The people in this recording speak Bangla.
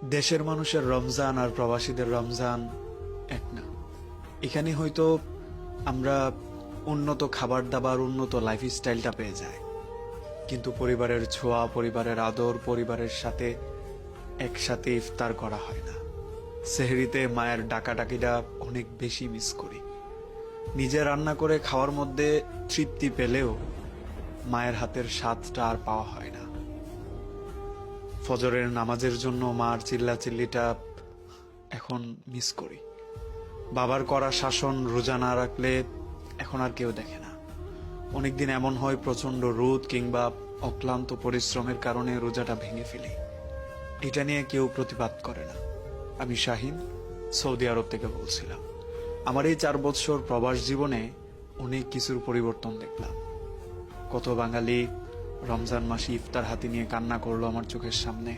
দেশের মানুষের রমজান আর প্রবাসীদের রমজান এক না। এখানে হয়তো আমরা উন্নত খাবার দাবার, উন্নত লাইফস্টাইলটা পেয়ে যাই, কিন্তু পরিবারের ছোঁয়া, পরিবারের আদর, পরিবারের সাথে একসাথে ইফতার করা হয় না। সেহরিতে মায়ের ডাকাডাকিটা অনেক বেশি মিস করি। নিজে রান্না করে খাওয়ার মধ্যে তৃপ্তি পেলেও মায়ের হাতের স্বাদটা আর পাওয়া হয় না। ফজরের নামাজের জন্য মার চিল্লাচিল্লিটা এখন মিস করি। বাবার করা শাসন রোজা না রাখলে এখন আর কেউ দেখে না। অনেকদিন এমন হয় প্রচন্ড রোদ কিংবা অক্লান্ত পরিশ্রমের কারণে রোজাটা ভেঙে ফেলি। এটা নিয়ে কেউ প্রতিবাদ করে না। আমি শাহিন, সৌদি আরব থেকে বলছিলাম। আমার এই 4 বছর প্রবাস জীবনে অনেক কিছুর পরিবর্তন দেখলাম। কত বাঙালি রমজান মাসে ইফতার হাতে নিয়ে কান্না করলো আমার চোখের সামনে।